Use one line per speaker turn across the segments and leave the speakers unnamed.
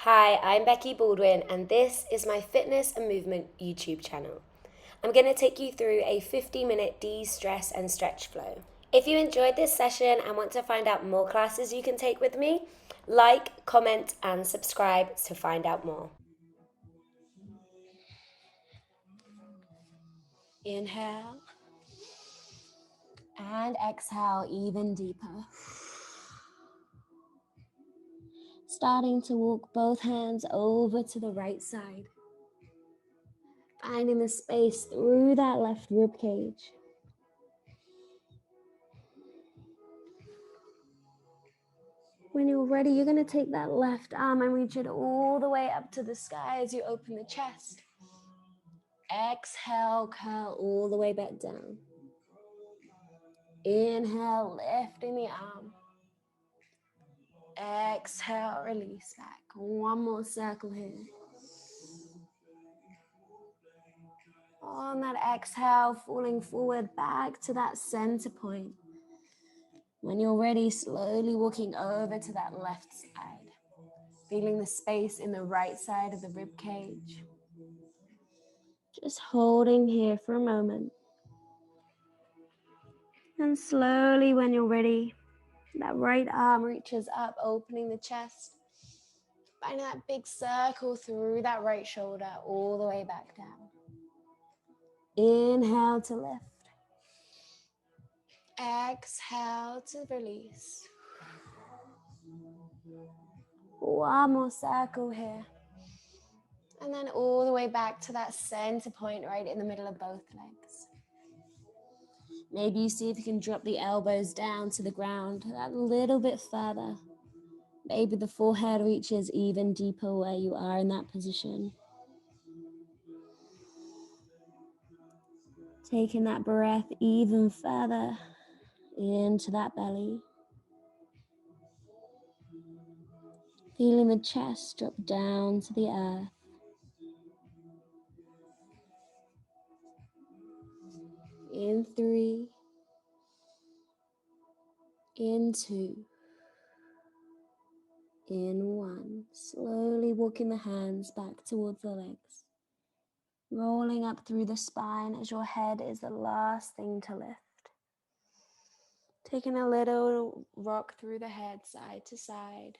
Hi, I'm Becky Baldwin, and this is my fitness and movement YouTube channel. I'm going to take you through a 50-minute de-stress and stretch flow. If you enjoyed this session and want to find out more classes you can take with me, like, comment, and subscribe to find out more. Inhale and exhale even deeper. Starting to walk both hands over to the right side. Finding the space through that left rib cage. When you're ready, you're going to take that left arm and reach it all the way up to the sky as you open the chest. Exhale, curl all the way back down. Inhale, lifting the arm. Exhale, release back. One more circle here. On that exhale, falling forward back to that center point. When you're ready, slowly walking over to that left side. Feeling the space in the right side of the rib cage. Just holding here for a moment. And slowly, when you're ready, that right arm reaches up, opening the chest. Finding that big circle through that right shoulder, all the way back down. Inhale to lift. Exhale to release. One more circle here. And then all the way back to that center point right in the middle of both legs. Maybe you see if you can drop the elbows down to the ground that little bit further. Maybe the forehead reaches even deeper where you are in that position. Taking that breath even further into that belly. Feeling the chest drop down to the earth. In 3, in 2, in 1. Slowly walking the hands back towards the legs. Rolling up through the spine as your head is the last thing to lift. Taking a little rock through the head, side to side.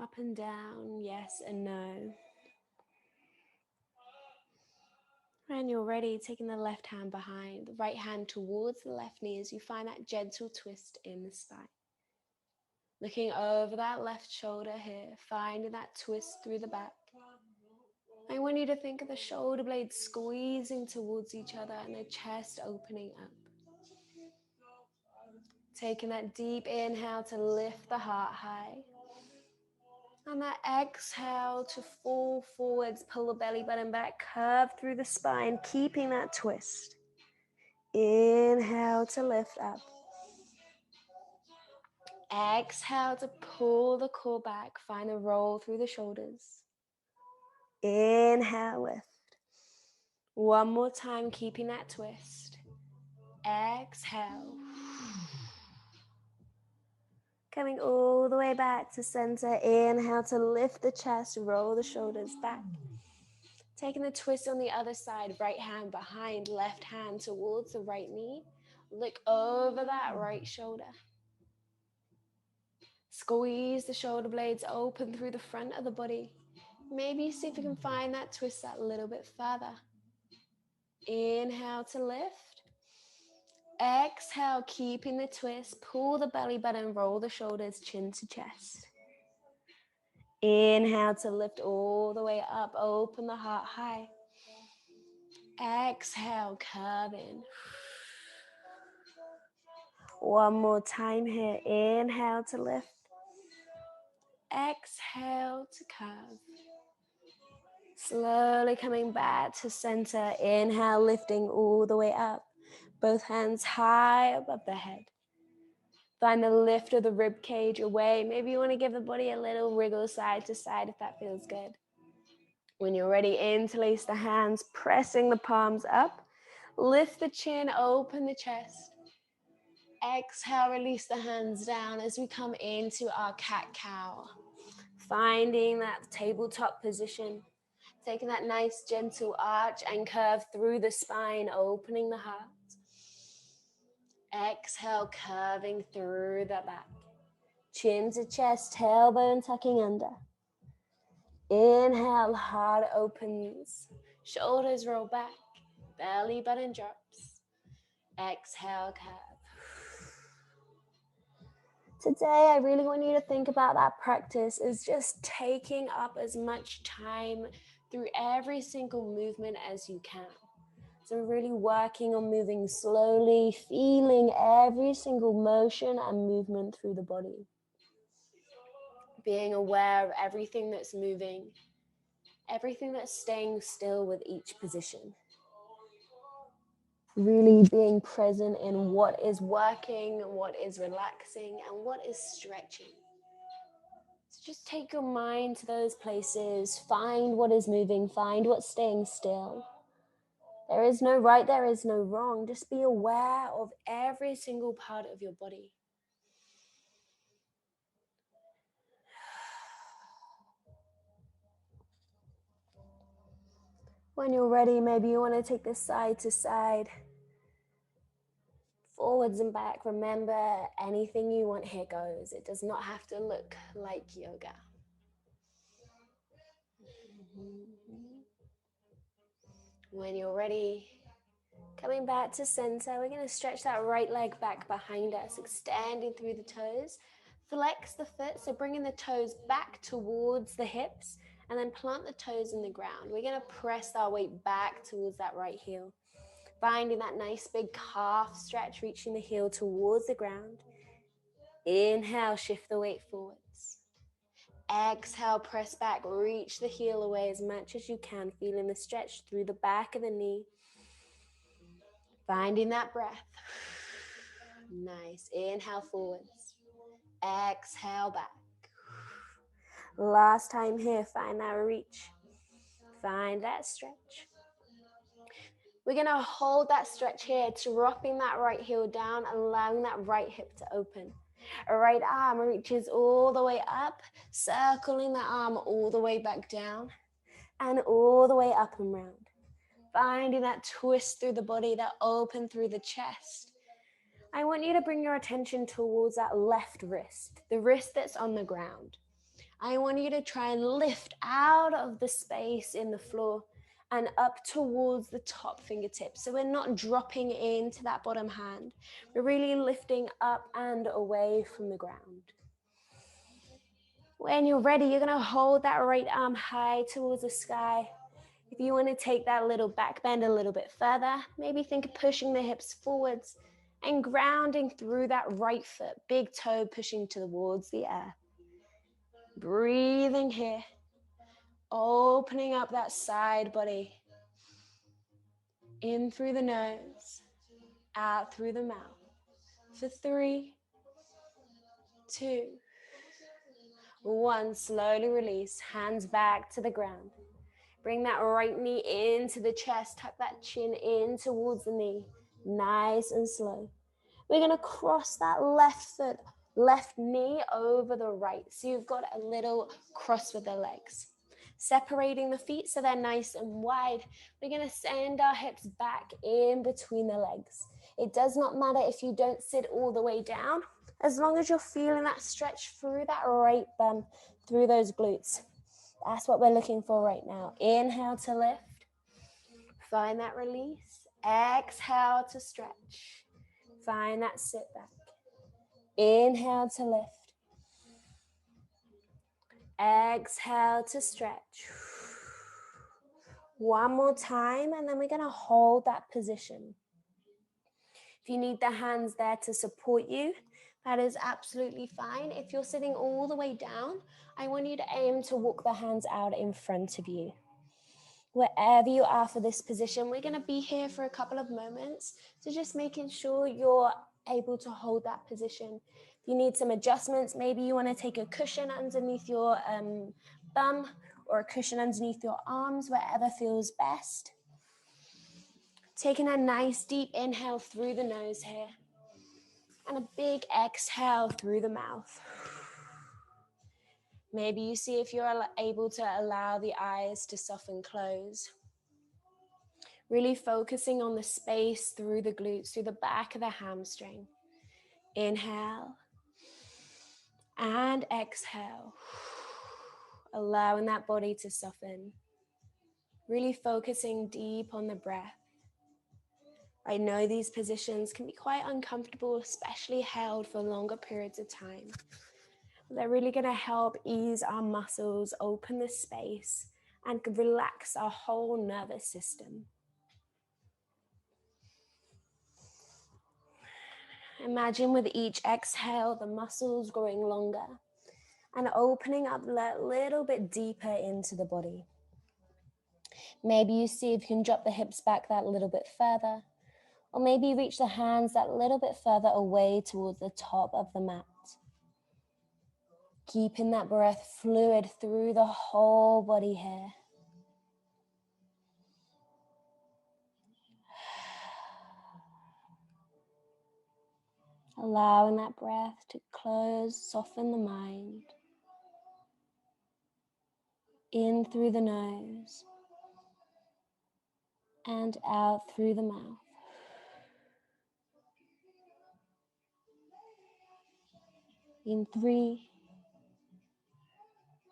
Up and down, yes and no. When you're ready, taking the left hand behind, the right hand towards the left knee as you find that gentle twist in the spine. Looking over that left shoulder here, finding that twist through the back. I want you to think of the shoulder blades squeezing towards each other and the chest opening up. Taking that deep inhale to lift the heart high. And that exhale to fall forwards, pull the belly button back, curve through the spine, keeping that twist. Inhale to lift up. Exhale to pull the core back, find a roll through the shoulders. Inhale, lift. One more time, keeping that twist. Exhale. Coming all the way back to center. Inhale to lift the chest, roll the shoulders back. Taking the twist on the other side, right hand behind, left hand towards the right knee. Look over that right shoulder. Squeeze the shoulder blades open through the front of the body. Maybe see if you can find that twist that little bit further. Inhale to lift. Exhale, keeping the twist. Pull the belly button, roll the shoulders, chin to chest. Inhale to lift all the way up, open the heart high. Exhale, curve in. One more time here. Inhale to lift. Exhale to curve. Slowly coming back to center. Inhale, lifting all the way up. Both hands high above the head. Find the lift of the rib cage away. Maybe you want to give the body a little wriggle side to side if that feels good. When you're ready, interlace the hands, pressing the palms up. Lift the chin, open the chest. Exhale, release the hands down as we come into our cat-cow. Finding that tabletop position. Taking that nice gentle arch and curve through the spine, opening the heart. Exhale, curving through the back. Chin to chest, tailbone tucking under. Inhale, heart opens. Shoulders roll back. Belly button drops. Exhale, curve. Today, I really want you to think about that practice as just taking up as much time through every single movement as you can. So really working on moving slowly, feeling every single motion and movement through the body. Being aware of everything that's moving, everything that's staying still with each position. Really being present in what is working, what is relaxing, and what is stretching. So just take your mind to those places, find what is moving, find what's staying still. There is no right, there is no wrong. Just be aware of every single part of your body. When you're ready, maybe you want to take this side to side, forwards and back. Remember, anything you want here goes. It does not have to look like yoga. When you're ready, coming back to center, we're going to stretch that right leg back behind us, extending through the toes. Flex the foot, so bringing the toes back towards the hips, and then plant the toes in the ground. We're going to press our weight back towards that right heel. Finding that nice big calf stretch, reaching the heel towards the ground. Inhale, shift the weight forwards. Exhale, press back, reach the heel away as much as you can, feeling the stretch through the back of the knee. Finding that breath. Nice. Inhale, forwards. Exhale, back. Last time here, find that reach. Find that stretch. We're going to hold that stretch here, dropping that right heel down, allowing that right hip to open. Right arm reaches all the way up, circling the arm all the way back down, and all the way up and round. Finding that twist through the body, that open through the chest. I want you to bring your attention towards that left wrist, the wrist that's on the ground. I want you to try and lift out of the space in the floor and up towards the top fingertips. So we're not dropping into that bottom hand. We're really lifting up and away from the ground. When you're ready, you're going to hold that right arm high towards the sky. If you want to take that little back bend a little bit further, maybe think of pushing the hips forwards and grounding through that right foot, big toe pushing towards the earth. Breathing here, opening up that side body. In through the nose, out through the mouth. For 3, 2, 1. Slowly release, hands back to the ground. Bring that right knee into the chest, tuck that chin in towards the knee. Nice and slow. We're going to cross that left foot, left knee over the right. So you've got a little cross with the legs. Separating the feet so they're nice and wide. We're going to send our hips back in between the legs. It does not matter if you don't sit all the way down, as long as you're feeling that stretch through that right bum, through those glutes. That's what we're looking for right now. Inhale to lift. Find that release. Exhale to stretch. Find that sit back. Inhale to lift. Exhale to stretch. One more time, and then we're going to hold that position. If you need the hands there to support you, that is absolutely fine. If you're sitting all the way down, I want you to aim to walk the hands out in front of you. Wherever you are for this position, we're going to be here for a couple of moments. So just making sure you're able to hold that position. If you need some adjustments, maybe you want to take a cushion underneath your bum or a cushion underneath your arms, wherever feels best. Taking a nice deep inhale through the nose here. And a big exhale through the mouth. Maybe you see if you're able to allow the eyes to soften close. Really focusing on the space through the glutes, through the back of the hamstring. Inhale and exhale. Allowing that body to soften. Really focusing deep on the breath. I know these positions can be quite uncomfortable, especially held for longer periods of time. They're really going to help ease our muscles, open the space, and relax our whole nervous system. Imagine with each exhale, the muscles growing longer and opening up a little bit deeper into the body. Maybe you see if you can drop the hips back that little bit further, or maybe reach the hands that little bit further away towards the top of the mat. Keeping that breath fluid through the whole body here. Allowing that breath to close, soften the mind. In through the nose and out through the mouth. In 3,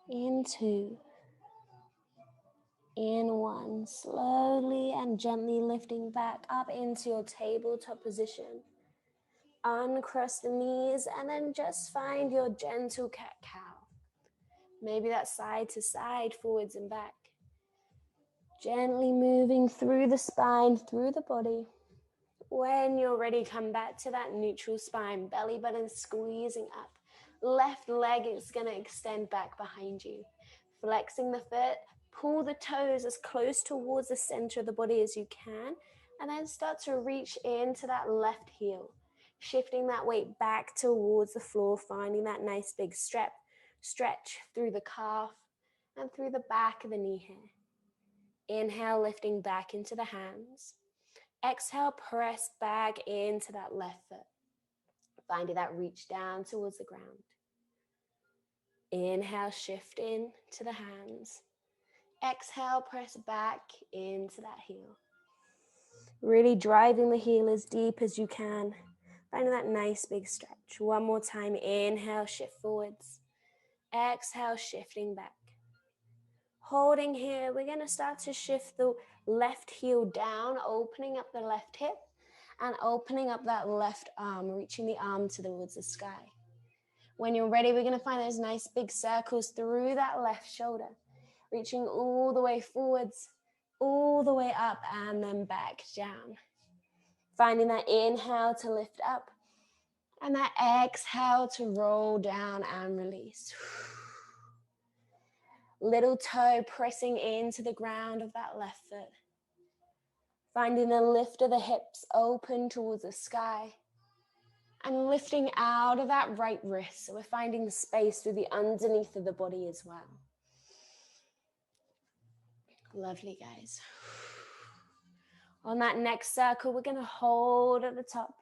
in 2, in 1. Slowly and gently lifting back up into your tabletop position. Uncross the knees and then just find your gentle cat-cow. Maybe that's side to side, forwards and back. Gently moving through the spine, through the body. When you're ready, come back to that neutral spine, belly button squeezing up. Left leg is going to extend back behind you. Flexing the foot, pull the toes as close towards the center of the body as you can, and then start to reach into that left heel. Shifting that weight back towards the floor, finding that nice big stretch through the calf and through the back of the knee here. Inhale, lifting back into the hands. Exhale, press back into that left foot. Finding that reach down towards the ground. Inhale, shift in to the hands. Exhale, press back into that heel. Really driving the heel as deep as you can. Finding that nice big stretch. One more time. Inhale, shift forwards. Exhale, shifting back. Holding here, we're going to start to shift the left heel down, opening up the left hip and opening up that left arm, reaching the arm towards the sky. When you're ready, we're going to find those nice big circles through that left shoulder, reaching all the way forwards, all the way up and then back down. Finding that inhale to lift up and that exhale to roll down and release. Little toe pressing into the ground of that left foot. Finding the lift of the hips open towards the sky. And lifting out of that right wrist. So we're finding the space through the underneath of the body as well. Lovely, guys. On that next circle, we're going to hold at the top.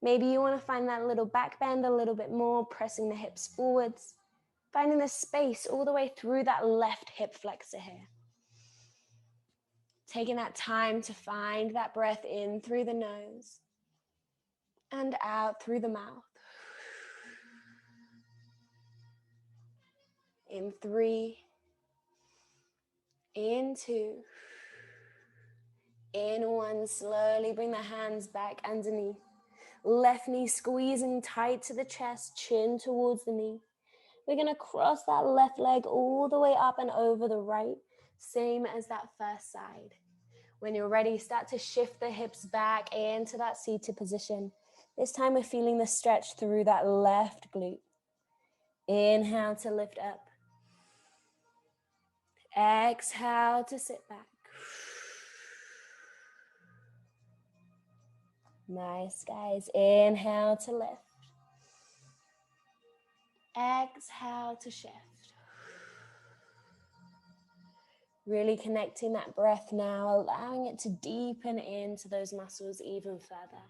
Maybe you want to find that little back bend a little bit more, pressing the hips forwards. Finding the space all the way through that left hip flexor here. Taking that time to find that breath in through the nose and out through the mouth. In 3, in 2, in 1. Slowly bring the hands back underneath. Left knee squeezing tight to the chest, chin towards the knee. We're going to cross that left leg all the way up and over the right, same as that first side. When you're ready, start to shift the hips back into that seated position. This time we're feeling the stretch through that left glute. Inhale to lift up. Exhale to sit back. Nice, guys. Inhale to lift. Exhale to shift. Really connecting that breath now, allowing it to deepen into those muscles even further.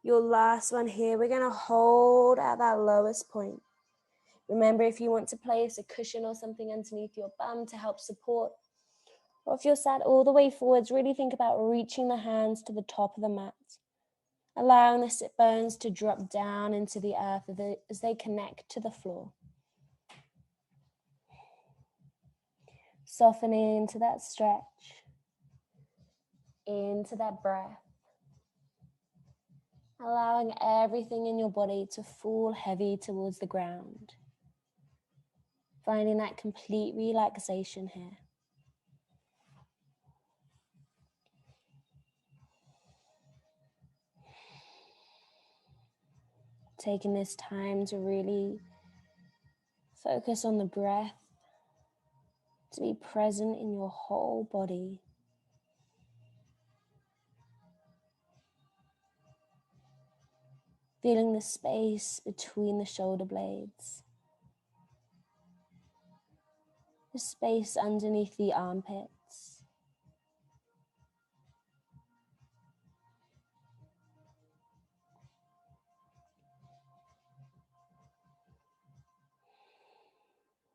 Your last one here, we're going to hold at that lowest point. Remember, if you want to place a cushion or something underneath your bum to help support, or if you're sat all the way forwards, really think about reaching the hands to the top of the mat, allowing the sit bones to drop down into the earth as they connect to the floor. Softening into that stretch, into that breath, allowing everything in your body to fall heavy towards the ground, finding that complete relaxation here. Taking this time to really focus on the breath, to be present in your whole body. Feeling the space between the shoulder blades, the space underneath the armpits.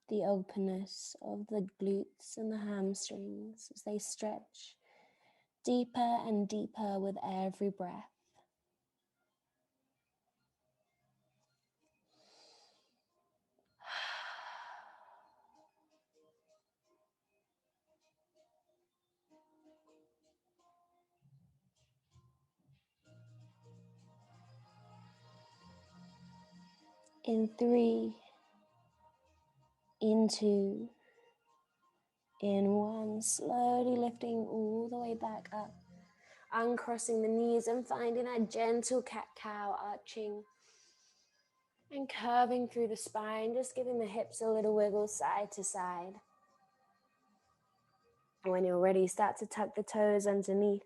The openness of the glutes and the hamstrings as they stretch deeper and deeper with every breath. In 3, in 2, in 1, slowly lifting all the way back up, uncrossing the knees and finding that gentle cat-cow arching and curving through the spine, just giving the hips a little wiggle side to side. When you're ready, start to tuck the toes underneath,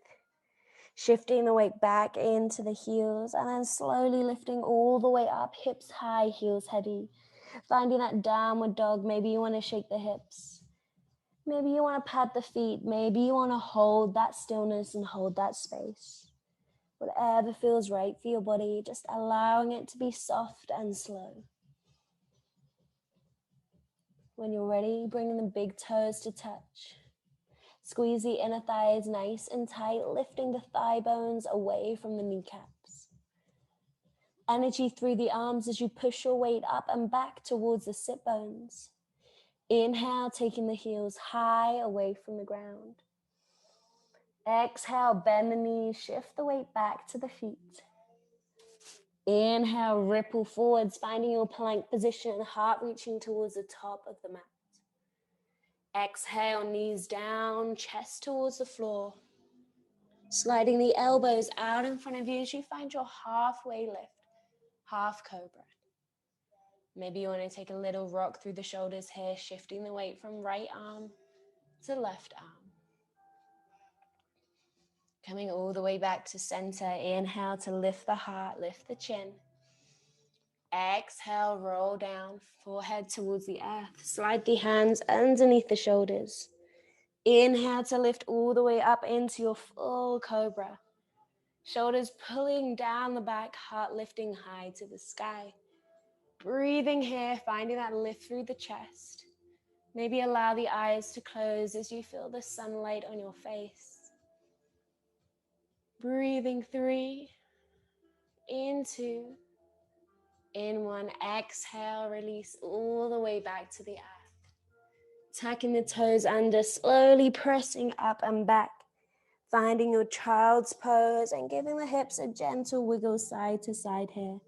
shifting the weight back into the heels and then slowly lifting all the way up, hips high, heels heavy. Finding that downward dog. Maybe you want to shake the hips. Maybe you want to pat the feet. Maybe you want to hold that stillness and hold that space. Whatever feels right for your body, just allowing it to be soft and slow. When you're ready, bringing the big toes to touch. Squeeze the inner thighs nice and tight, lifting the thigh bones away from the kneecaps. Energy through the arms as you push your weight up and back towards the sit bones. Inhale, taking the heels high away from the ground. Exhale, bend the knees, shift the weight back to the feet. Inhale, ripple forwards, finding your plank position, heart reaching towards the top of the mat. Exhale, knees down, chest towards the floor. Sliding the elbows out in front of you as you find your halfway lift, half cobra. Maybe you want to take a little rock through the shoulders here, shifting the weight from right arm to left arm. Coming all the way back to center. Inhale to lift the heart, lift the chin. Exhale, roll down, forehead towards the earth. Slide the hands underneath the shoulders. Inhale to lift all the way up into your full cobra. Shoulders pulling down the back, heart lifting high to the sky. Breathing here, finding that lift through the chest. Maybe allow the eyes to close as you feel the sunlight on your face. Breathing 3, in 2, in 1. Exhale, release all the way back to the earth. Tucking the toes under, slowly pressing up and back. Finding your child's pose and giving the hips a gentle wiggle side to side here.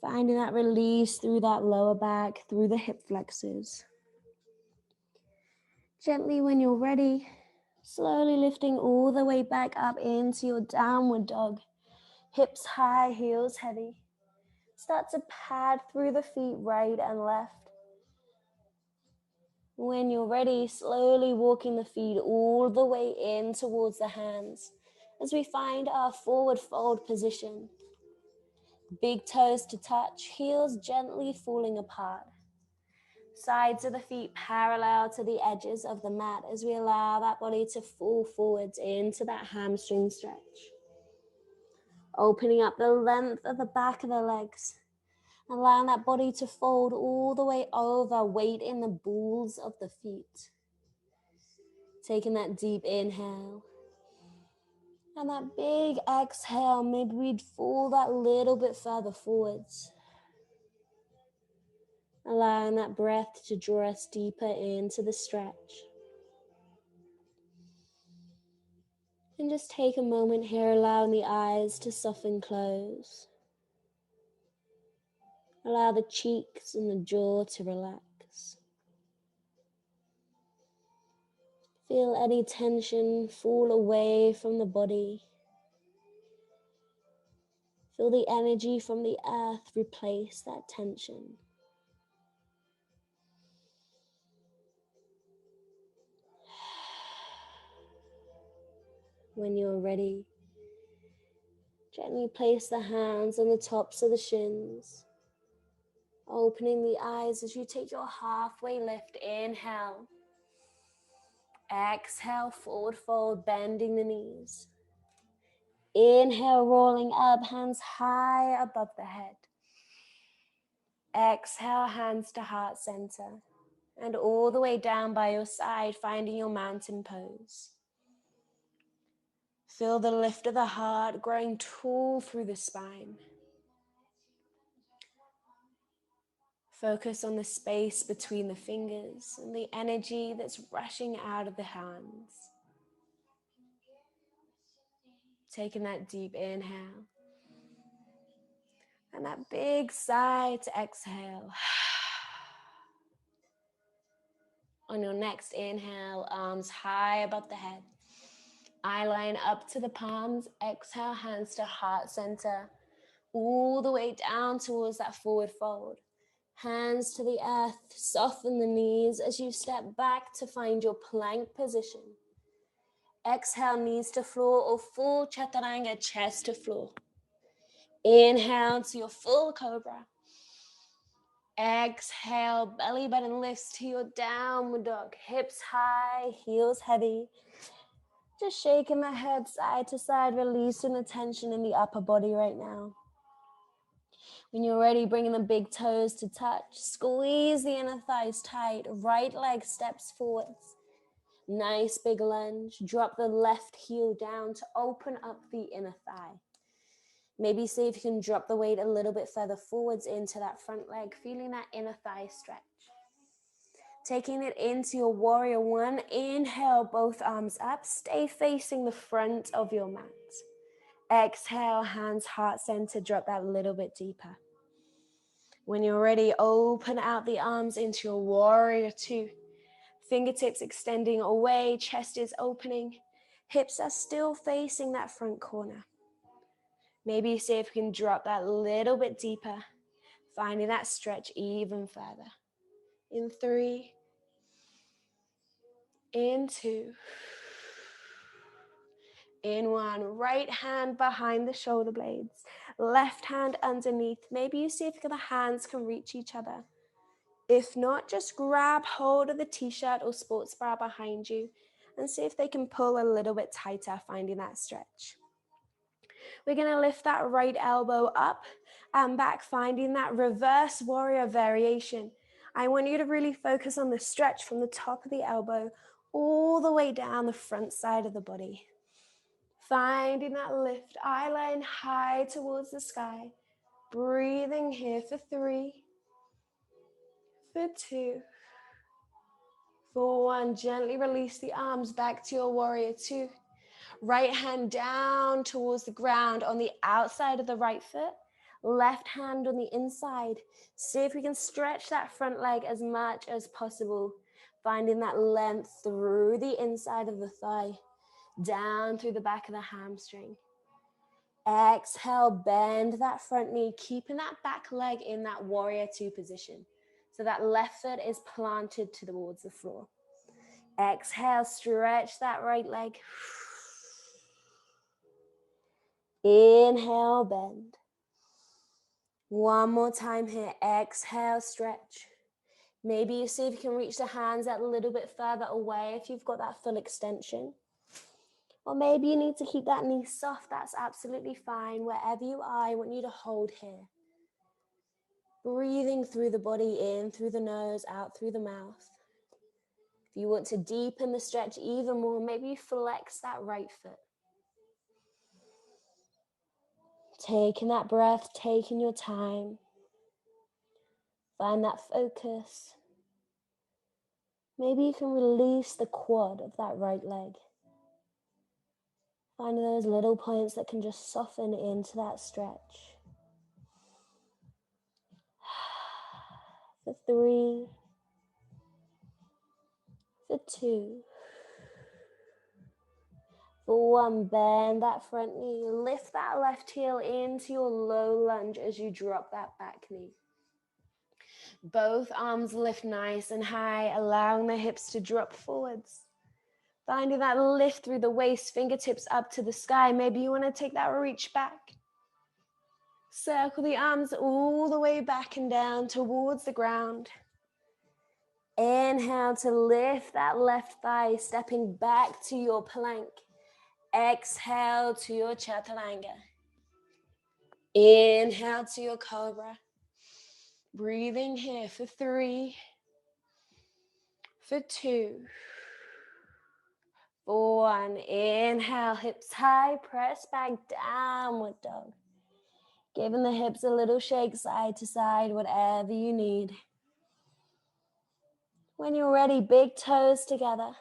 Finding that release through that lower back, through the hip flexors. Gently, when you're ready, slowly lifting all the way back up into your downward dog. Hips high, heels heavy. Start to pad through the feet right and left. When you're ready, slowly walking the feet all the way in towards the hands as we find our forward fold position. Big toes to touch, heels gently falling apart. Sides of the feet parallel to the edges of the mat as we allow that body to fall forwards into that hamstring stretch. Opening up the length of the back of the legs Allowing that body to fold all the way over, weight in the balls of the feet. Taking that deep inhale. And that big exhale, maybe we'd fall that little bit further forwards. Allowing that breath to draw us deeper into the stretch. And just take a moment here, allowing the eyes to soften close. Allow the cheeks and the jaw to relax. Feel any tension fall away from the body. Feel the energy from the earth replace that tension. When you're ready, gently place the hands on the tops of the shins. Opening the eyes as you take your halfway lift. Inhale. Exhale, forward fold, bending the knees. Inhale, rolling up, hands high above the head. Exhale, hands to heart center. And all the way down by your side, finding your mountain pose. Feel the lift of the heart growing tall through the spine. Focus on the space between the fingers and the energy that's rushing out of the hands. Taking that deep inhale. And that big sigh to exhale. On your next inhale, arms high above the head. Eye line up to the palms. Exhale, hands to heart center. All the way down towards that forward fold. Hands to the earth. Soften the knees as you step back to find your plank position. Exhale, knees to floor or full chaturanga, chest to floor. Inhale to your full cobra. Exhale, belly button lifts to your downward dog. Hips high, heels heavy. Just shaking the head side to side, releasing the tension in the upper body right now. When you're ready, bringing the big toes to touch. Squeeze the inner thighs tight. Right leg steps forwards. Nice big lunge. Drop the left heel down to open up the inner thigh. Maybe see if you can drop the weight a little bit further forwards into that front leg, feeling that inner thigh stretch. Taking it into your warrior one. Inhale, both arms up. Stay facing the front of your mat. Exhale, hands heart center. Drop that a little bit deeper. When you're ready, open out the arms into your warrior two. Fingertips extending away, chest is opening. Hips are still facing that front corner. Maybe see if you can drop that a little bit deeper, finding that stretch even further. In 3, in 2, in 1. Right hand behind the shoulder blades, left hand underneath. Maybe you see if the hands can reach each other. If not, just grab hold of the t-shirt or sports bra behind you and see if they can pull a little bit tighter, finding that stretch. We're going to lift that right elbow up and back, finding that reverse warrior variation. I want you to really focus on the stretch from the top of the elbow all the way down the front side of the body. Finding that lift, eye line high towards the sky. Breathing here for 3, for 2, for 1. Gently release the arms back to your warrior 2. Right hand down towards the ground on the outside of the right foot. Left hand on the inside. See if we can stretch that front leg as much as possible. Finding that length through the inside of the thigh. Down through the back of the hamstring. Exhale, bend that front knee. Keeping that back leg in that warrior 2 position. So that left foot is planted towards the floor. Exhale, stretch that right leg. Inhale, bend. One more time here. Exhale, stretch. Maybe you see if you can reach the hands out a little bit further away if you've got that full extension. Or maybe you need to keep that knee soft. That's absolutely fine. Wherever you are, I want you to hold here. Breathing through the body, in through the nose, out through the mouth. If you want to deepen the stretch even more, maybe flex that right foot. Taking that breath, taking your time. Find that focus. Maybe you can release the quad of that right leg. Find those little points that can just soften into that stretch. For 3, for 2, for 1, bend that front knee, lift that left heel into your low lunge as you drop that back knee. Both arms lift nice and high, allowing the hips to drop forwards. Finding that lift through the waist, fingertips up to the sky. Maybe you want to take that reach back. Circle the arms all the way back and down towards the ground. Inhale to lift that left thigh, stepping back to your plank. Exhale to your chaturanga. Inhale to your cobra. Breathing here for 3, for 2, for 1. Inhale, hips high, press back, downward dog. Giving the hips a little shake side to side, whatever you need. When you're ready, big toes together.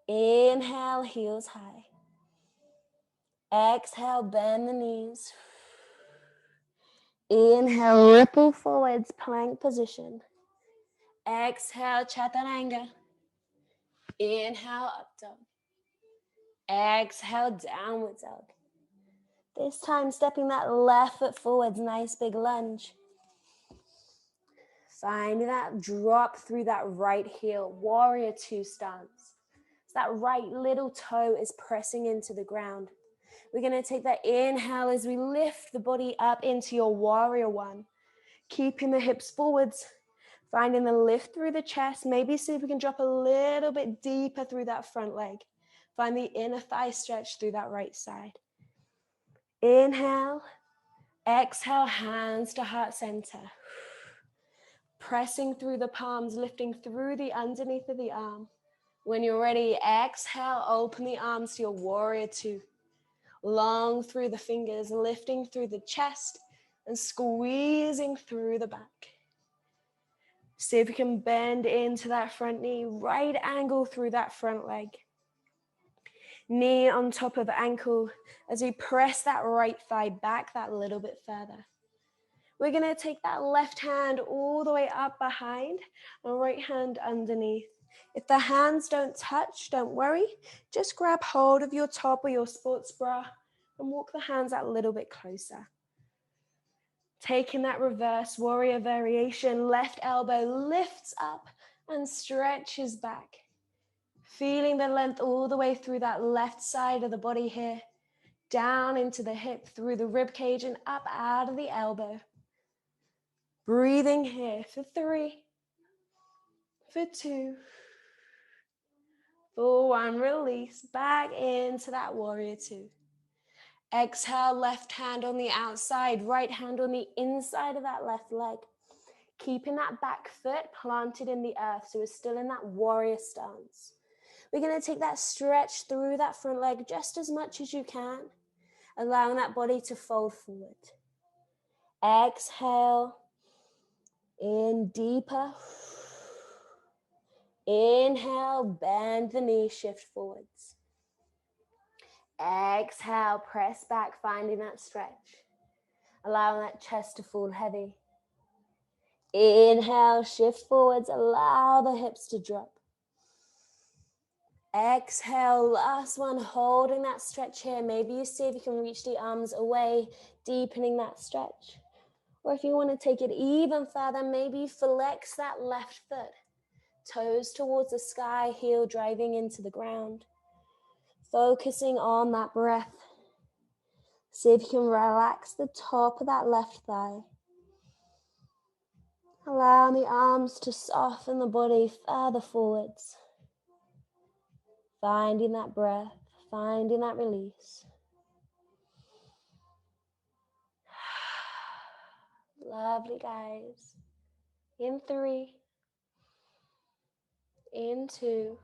Inhale, heels high. Exhale, bend the knees. Inhale, ripple forwards, plank position. Exhale, chaturanga. Inhale, up dog. Exhale, downward dog. This time, stepping that left foot forwards, nice big lunge. Finding that drop through that right heel, warrior 2 stance. So that right little toe is pressing into the ground. We're going to take that inhale as we lift the body up into your warrior 1. Keeping the hips forwards, finding the lift through the chest. Maybe see if we can drop a little bit deeper through that front leg. Find the inner thigh stretch through that right side. Inhale, exhale, hands to heart center. Pressing through the palms, lifting through the underneath of the arm. When you're ready, exhale, open the arms to your warrior 2. Long through the fingers, lifting through the chest and squeezing through the back. See if you can bend into that front knee, right angle through that front leg. Knee on top of ankle as we press that right thigh back that little bit further. We're going to take that left hand all the way up behind and right hand underneath. If the hands don't touch, don't worry. Just grab hold of your top or your sports bra and walk the hands that little bit closer. Taking that reverse warrior variation, left elbow lifts up and stretches back. Feeling the length all the way through that left side of the body here. Down into the hip, through the rib cage and up out of the elbow. Breathing here for 3, for 2, for 1. Release back into that warrior 2. Exhale, left hand on the outside, right hand on the inside of that left leg. Keeping that back foot planted in the earth, so we're still in that warrior stance. We're going to take that stretch through that front leg just as much as you can, allowing that body to fold forward. Exhale, in deeper. Inhale, bend the knee, shift forwards. Exhale, press back, finding that stretch. Allowing that chest to fall heavy. Inhale, shift forwards, allow the hips to drop. Exhale, last one, holding that stretch here. Maybe you see if you can reach the arms away, deepening that stretch. Or if you want to take it even further, maybe flex that left foot. Toes towards the sky, heel driving into the ground. Focusing on that breath. See if you can relax the top of that left thigh. Allow the arms to soften the body further forwards. Finding that breath, finding that release. Lovely, guys. In 3, in 2,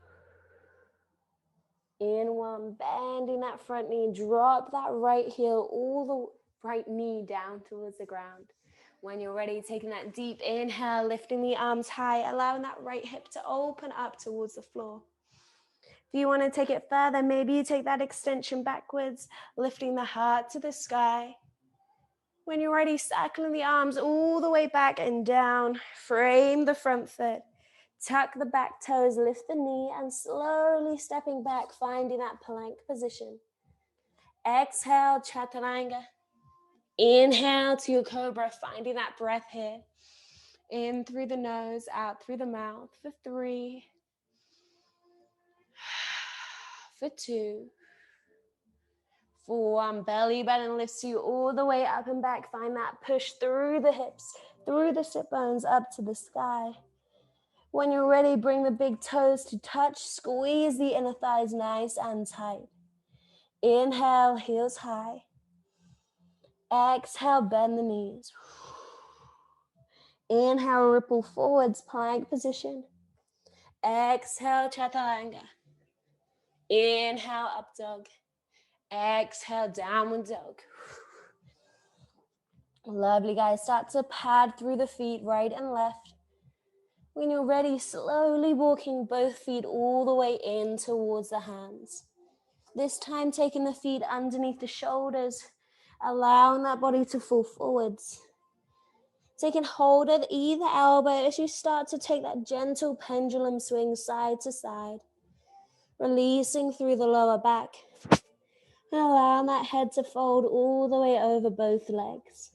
in 1. Bending that front knee. Drop that right heel, all the right knee down towards the ground. When you're ready, taking that deep inhale, lifting the arms high, allowing that right hip to open up towards the floor. If you want to take it further, maybe you take that extension backwards, lifting the heart to the sky. When you're ready, circling the arms all the way back and down. Frame the front foot. Tuck the back toes, lift the knee, and slowly stepping back, finding that plank position. Exhale, chaturanga. Inhale to your cobra, finding that breath here. In through the nose, out through the mouth for 3, for 2, for 1. Belly button lifts you all the way up and back. Find that push through the hips, through the sit bones, up to the sky. When you're ready, bring the big toes to touch. Squeeze the inner thighs nice and tight. Inhale, heels high. Exhale, bend the knees. Inhale, ripple forwards, plank position. Exhale, chaturanga. Inhale, up dog. Exhale, downward dog. Lovely, guys. Start to pad through the feet, right and left. When you're ready, slowly walking both feet all the way in towards the hands. This time, taking the feet underneath the shoulders, allowing that body to fall forwards. Taking hold of either elbow as you start to take that gentle pendulum swing side to side. Releasing through the lower back. And allowing that head to fold all the way over both legs.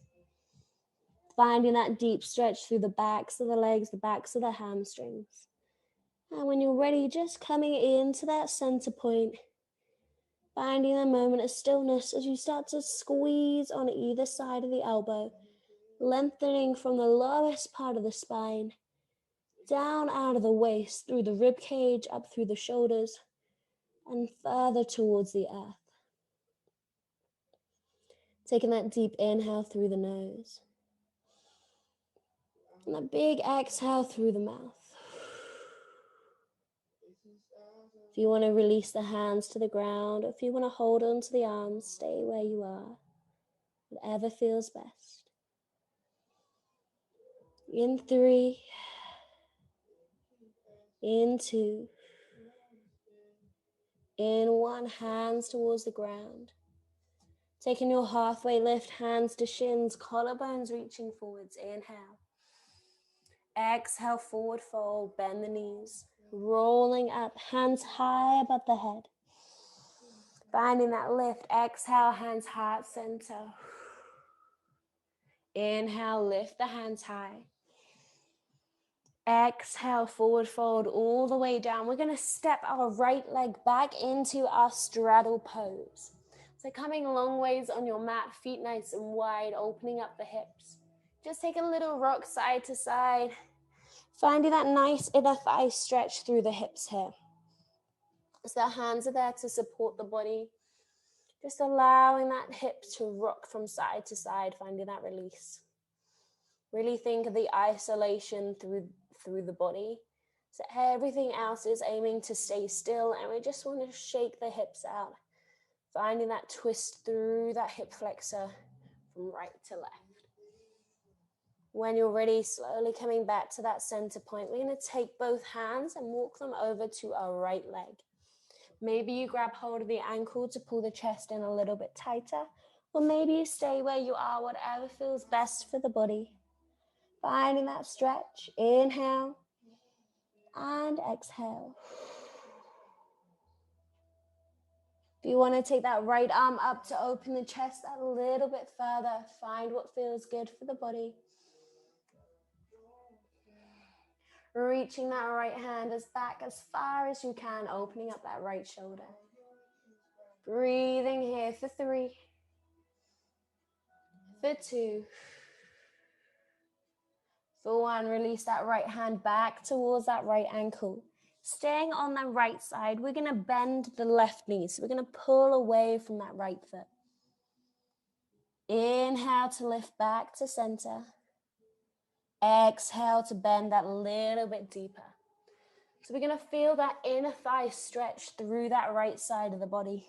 Finding that deep stretch through the backs of the legs, the backs of the hamstrings. And when you're ready, just coming into that center point. Finding a moment of stillness as you start to squeeze on either side of the elbow. Lengthening from the lowest part of the spine. Down out of the waist, through the rib cage, up through the shoulders. And further towards the earth. Taking that deep inhale through the nose. And a big exhale through the mouth. If you want to release the hands to the ground, or if you want to hold on to the arms, stay where you are. Whatever feels best. In 3. In 2. In 1, hands towards the ground. Taking your halfway lift, hands to shins, collarbones reaching forwards. Inhale. Exhale, forward fold, bend the knees. Rolling up, hands high above the head. Finding that lift. Exhale, hands heart center. Inhale, lift the hands high. Exhale, forward fold all the way down. We're going to step our right leg back into our straddle pose. So coming a long ways on your mat, feet nice and wide, opening up the hips. Just take a little rock side to side. Finding that nice inner thigh stretch through the hips here. So the hands are there to support the body. Just allowing that hip to rock from side to side, finding that release. Really think of the isolation through the body. So everything else is aiming to stay still, and we just want to shake the hips out. Finding that twist through that hip flexor from right to left. When you're ready, slowly coming back to that center point, we're going to take both hands and walk them over to our right leg. Maybe you grab hold of the ankle to pull the chest in a little bit tighter, or maybe you stay where you are, whatever feels best for the body. Finding that stretch, inhale and exhale. If you want to take that right arm up to open the chest a little bit further, find what feels good for the body. Reaching that right hand back as far as you can, opening up that right shoulder. Breathing here for 3, for 2, for 1. Release that right hand back towards that right ankle. Staying on the right side, we're going to bend the left knee. So we're going to pull away from that right foot. Inhale to lift back to center. Exhale to bend that little bit deeper. So we're going to feel that inner thigh stretch through that right side of the body.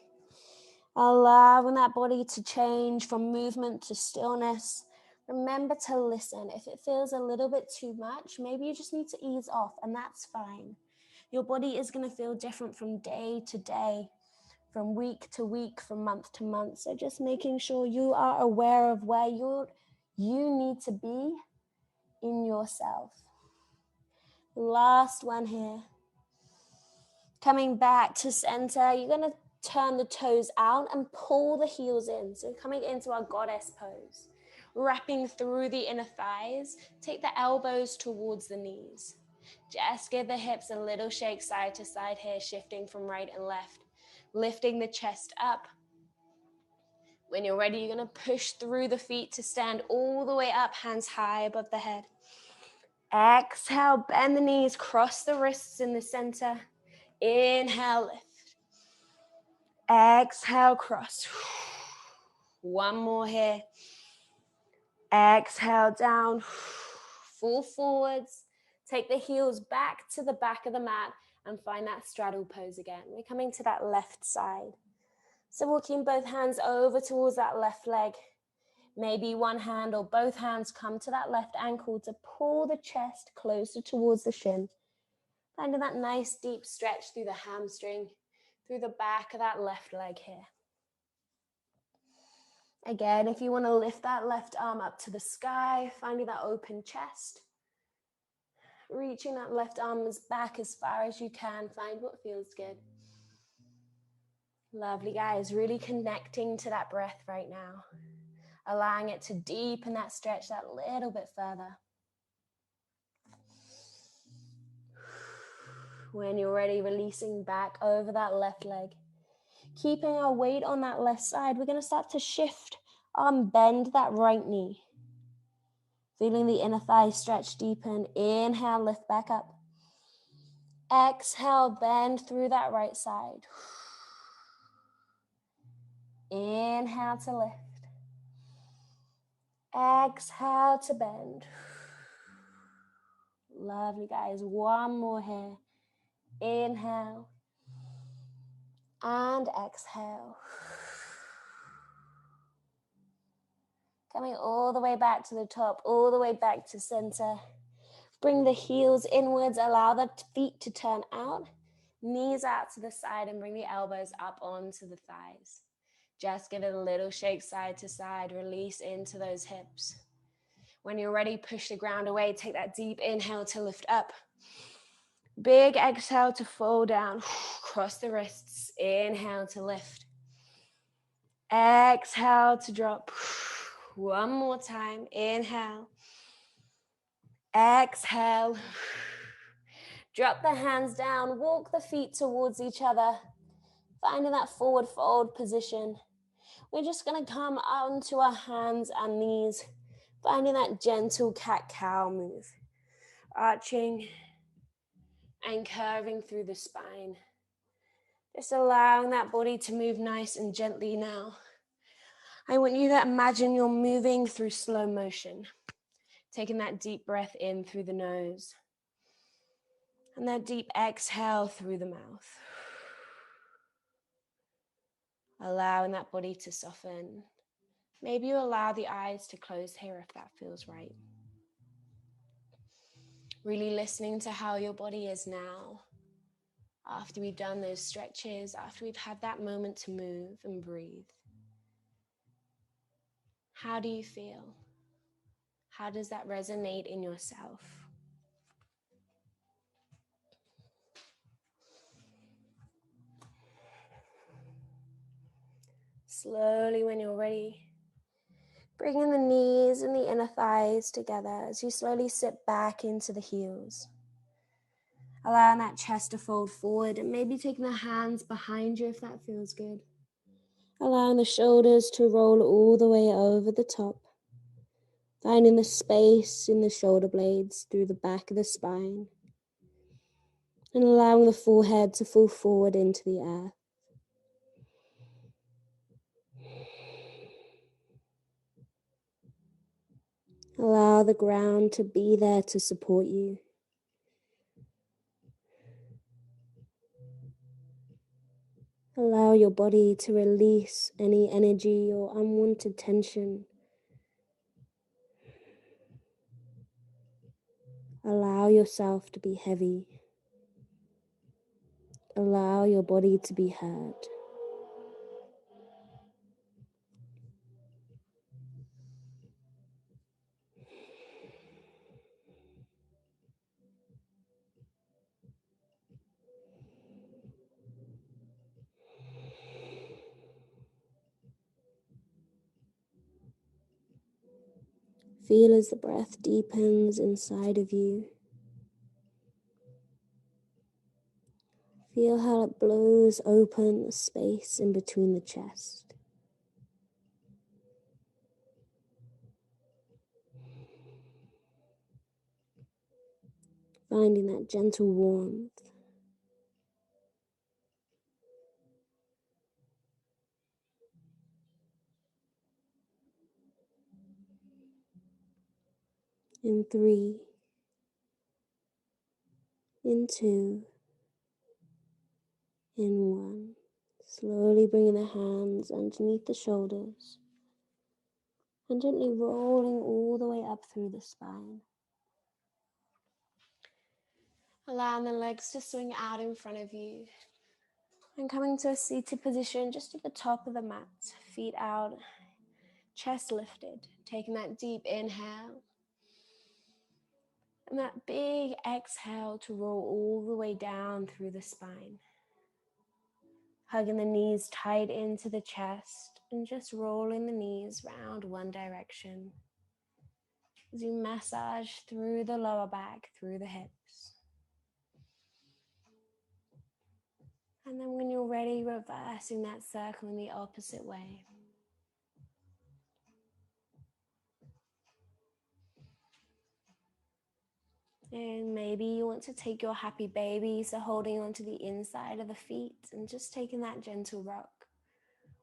Allowing that body to change from movement to stillness. Remember to listen. If it feels a little bit too much, maybe you just need to ease off, and that's fine. Your body is going to feel different from day to day, from week to week, from month to month. So just making sure you are aware of where you need to be in yourself. Last one here. Coming back to center, you're going to turn the toes out and pull the heels in. So coming into our goddess pose. Wrapping through the inner thighs, take the elbows towards the knees. Just give the hips a little shake side to side here, shifting from right and left. Lifting the chest up. When you're ready, you're going to push through the feet to stand all the way up, hands high above the head. Exhale, bend the knees, cross the wrists in the center. Inhale, lift. Exhale, cross. One more here. Exhale, down. Fall forwards. Take the heels back to the back of the mat and find that straddle pose again. We're coming to that left side. So walking both hands over towards that left leg. Maybe one hand or both hands come to that left ankle to pull the chest closer towards the shin. Finding that nice deep stretch through the hamstring, through the back of that left leg here. Again, if you want to lift that left arm up to the sky, finding that open chest. Reaching that left arm back as far as you can. Find what feels good. Lovely, guys. Really connecting to that breath right now. Allowing it to deepen that stretch that little bit further. When you're ready, releasing back over that left leg. Keeping our weight on that left side, we're going to start to shift and bend that right knee. Feeling the inner thigh stretch deepen. Inhale, lift back up. Exhale, bend through that right side. Inhale to lift. Exhale to bend. Lovely, guys. One more here. Inhale. And exhale. Coming all the way back to the top, all the way back to center. Bring the heels inwards, allow the feet to turn out. Knees out to the side and bring the elbows up onto the thighs. Just give it a little shake side to side, release into those hips. When you're ready, push the ground away. Take that deep inhale to lift up. Big exhale to fall down. Cross the wrists. Inhale to lift. Exhale to drop. One more time. Inhale. Exhale. Drop the hands down. Walk the feet towards each other. Finding that forward fold position. We're just going to come onto our hands and knees. Finding that gentle cat-cow move. Arching and curving through the spine. Just allowing that body to move nice and gently now. I want you to imagine you're moving through slow motion. Taking that deep breath in through the nose. And that deep exhale through the mouth. Allowing that body to soften. Maybe you allow the eyes to close here if that feels right. Really listening to how your body is now. After we've done those stretches, after we've had that moment to move and breathe. How do you feel? How does that resonate in yourself? Slowly, when you're ready, bringing the knees and the inner thighs together as you slowly sit back into the heels. Allowing that chest to fold forward and maybe taking the hands behind you if that feels good. Allowing the shoulders to roll all the way over the top. Finding the space in the shoulder blades through the back of the spine. And allowing the forehead to fall forward into the earth. Allow the ground to be there to support you. Allow your body to release any energy or unwanted tension. Allow yourself to be heavy. Allow your body to be heard. Feel as the breath deepens inside of you. Feel how it blows open the space in between the chest. Finding that gentle warmth. In 3, in 2, in 1. Slowly bringing the hands underneath the shoulders and gently rolling all the way up through the spine. Allowing the legs to swing out in front of you and coming to a seated position just at the top of the mat, feet out, chest lifted, taking that deep inhale and that big exhale to roll all the way down through the spine. Hugging the knees tight into the chest and just rolling the knees round one direction as you massage through the lower back, through the hips. And then when you're ready, reversing that circle in the opposite way. And maybe you want to take your happy baby, so holding onto the inside of the feet and just taking that gentle rock.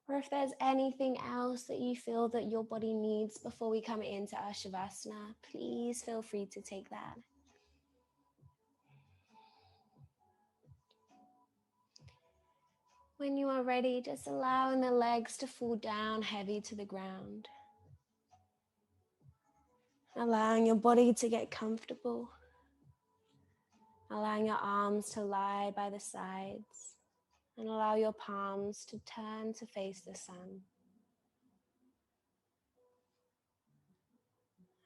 Or if there's anything else that you feel that your body needs before we come into our Shavasana, please feel free to take that. When you are ready, just allowing the legs to fall down heavy to the ground. Allowing your body to get comfortable. Allowing your arms to lie by the sides. And allow your palms to turn to face the sun.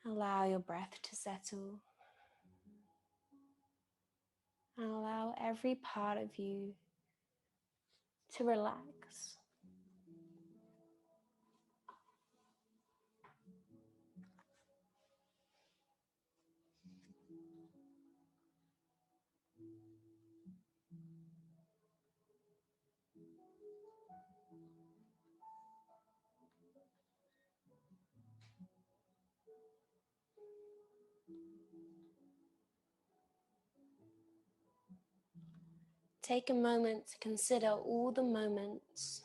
Allow your breath to settle. And allow every part of you to relax. Take a moment to consider all the moments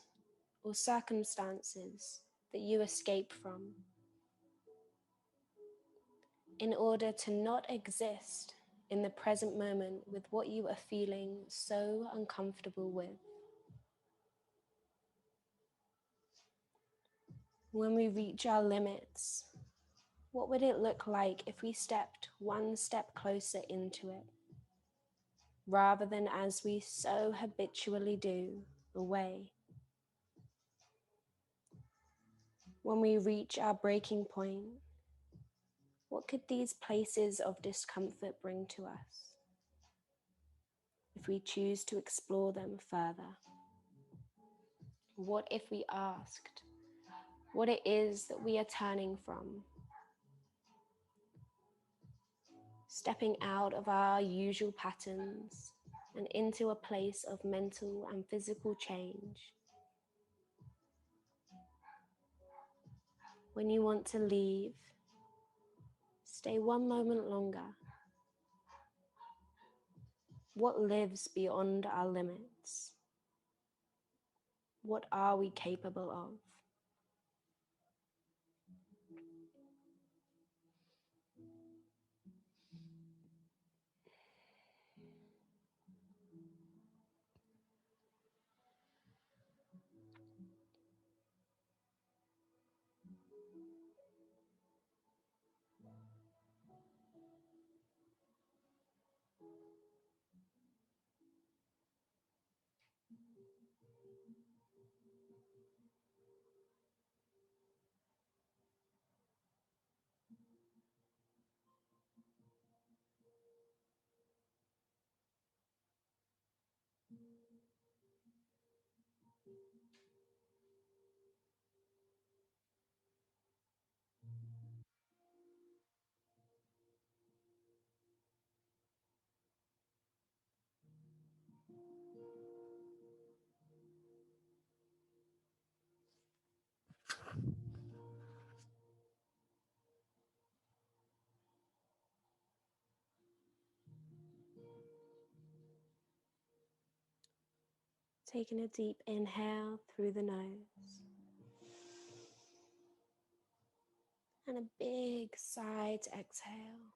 or circumstances that you escape from in order to not exist in the present moment with what you are feeling so uncomfortable with. When we reach our limits, what would it look like if we stepped one step closer into it, rather than, as we so habitually do, away? When we reach our breaking point, what could these places of discomfort bring to us if we choose to explore them further? What if we asked what it is that we are turning from? Stepping out of our usual patterns and into a place of mental and physical change. When you want to leave, stay one moment longer. What lives beyond our limits? What are we capable of? Taking a deep inhale through the nose. And a big sigh to exhale.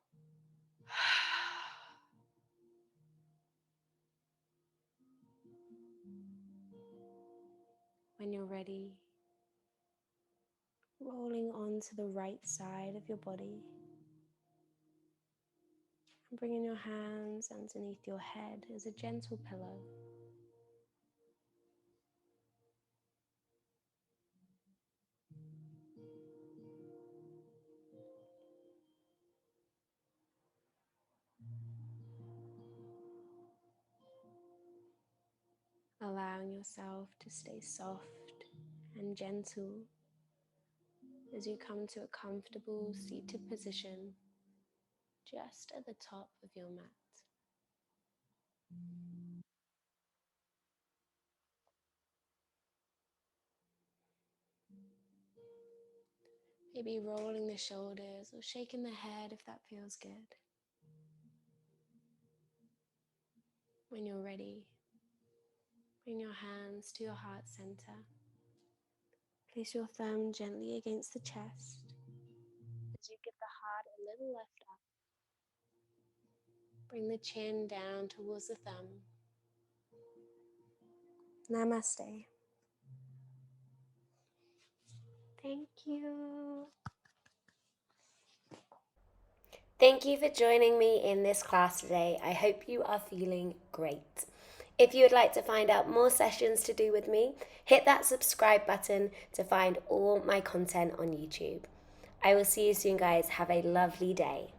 When you're ready, rolling onto the right side of your body. And bringing your hands underneath your head as a gentle pillow. Allowing yourself to stay soft and gentle as you come to a comfortable seated position just at the top of your mat. Maybe rolling the shoulders or shaking the head if that feels good. When you're ready, bring your hands to your heart center. Place your thumb gently against the chest as you give the heart a little lift up. Bring the chin down towards the thumb. Namaste. Thank you. Thank you for joining me in this class today. I hope you are feeling great. If you would like to find out more sessions to do with me, hit that subscribe button to find all my content on YouTube. I will see you soon, guys. Have a lovely day.